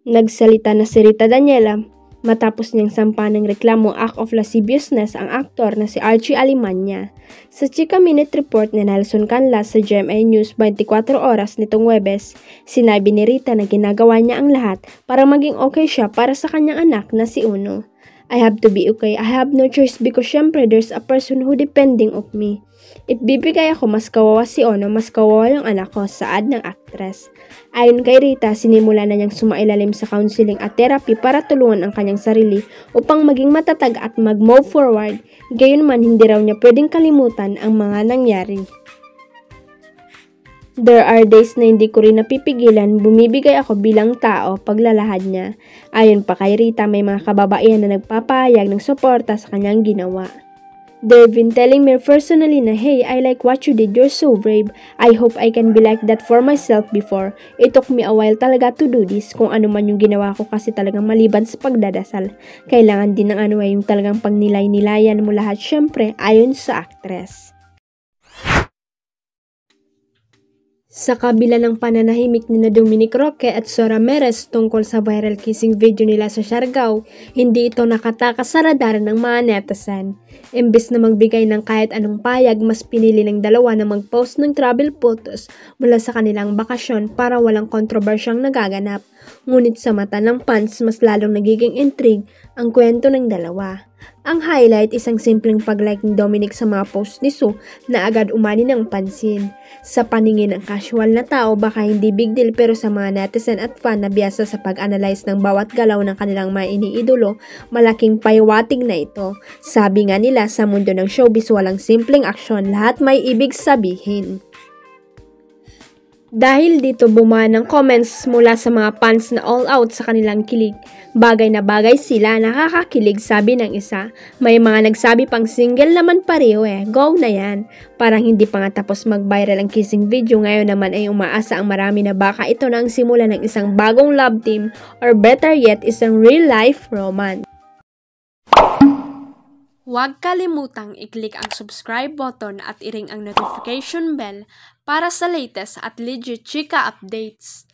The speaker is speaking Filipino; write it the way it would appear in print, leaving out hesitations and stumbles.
Nagsalita na si Rita Daniela matapos niyang sampa ng reklamo act of lasciviousness ang aktor na si Archie Alemania. Sa Chika Minute Report ni Nelson Canlas sa GMA News 24 Oras nitong Huwebes, sinabi ni Rita na ginagawa niya ang lahat para maging okay siya para sa kanyang anak na si Uno. I have to be okay. I have no choice because syempre there's a person who depending of me. Ibibigay ako mas kawawa si Ono, mas kawawa yung anak ko, saad ng aktres. Ayon kay Rita, sinimula na niyang sumailalim sa counseling at therapy para tulungan ang kanyang sarili upang maging matatag at mag-move forward. Gayunman, hindi raw niya pwedeng kalimutan ang mga nangyari. There are days na hindi ko rin napipigilan, bumibigay ako bilang tao paglalahad niya. Ayon pa kay Rita, may mga kababaihan na nagpapahayag ng suporta sa kanyang ginawa. They've been telling me personally na, hey, I like what you did, you're so brave. I hope I can be like that for myself before. It took me a while talaga to do this, kung ano man yung ginawa ko kasi talagang maliban sa pagdadasal. Kailangan din ng yung talagang pagnilay-nilayan mo lahat, syempre, ayon sa aktres. Sa kabila ng pananahimik ni Dominic Roque at Sora Meres tungkol sa viral kissing video nila sa Siargao, hindi ito nakatakas sa radar ng mga netizen. Imbes na magbigay ng kahit anong payag, mas pinili ng dalawa na mag-post ng travel photos mula sa kanilang bakasyon para walang kontrobersyang nagaganap. Ngunit sa mata ng fans, mas lalong nagiging intrigue ang kwento ng dalawa. Ang highlight, isang simpleng pag-like ni Dominic sa mga post ni Sue na agad umani ng pansin. Sa paningin ng casual na tao, baka hindi big deal, pero sa mga netizen at fan na biyasa sa pag-analyze ng bawat galaw ng kanilang mga iniidolo, malaking paywating na ito. Sabi nga nila, sa mundo ng showbiz walang simpleng aksyon, lahat may ibig sabihin. Dahil dito bumaan ng comments mula sa mga fans na all out sa kanilang kilig. Bagay na bagay sila, nakakakilig, sabi ng isa. May mga nagsabi pang single naman pareho go na yan. Parang hindi pa nga tapos mag-viral ang kissing video, ngayon naman ay umaasa ang marami na baka ito na ang simula ng isang bagong love team or better yet, isang real life romance. Huwag kalimutang i-click ang subscribe button at i-ring ang notification bell para sa latest at legit chika updates.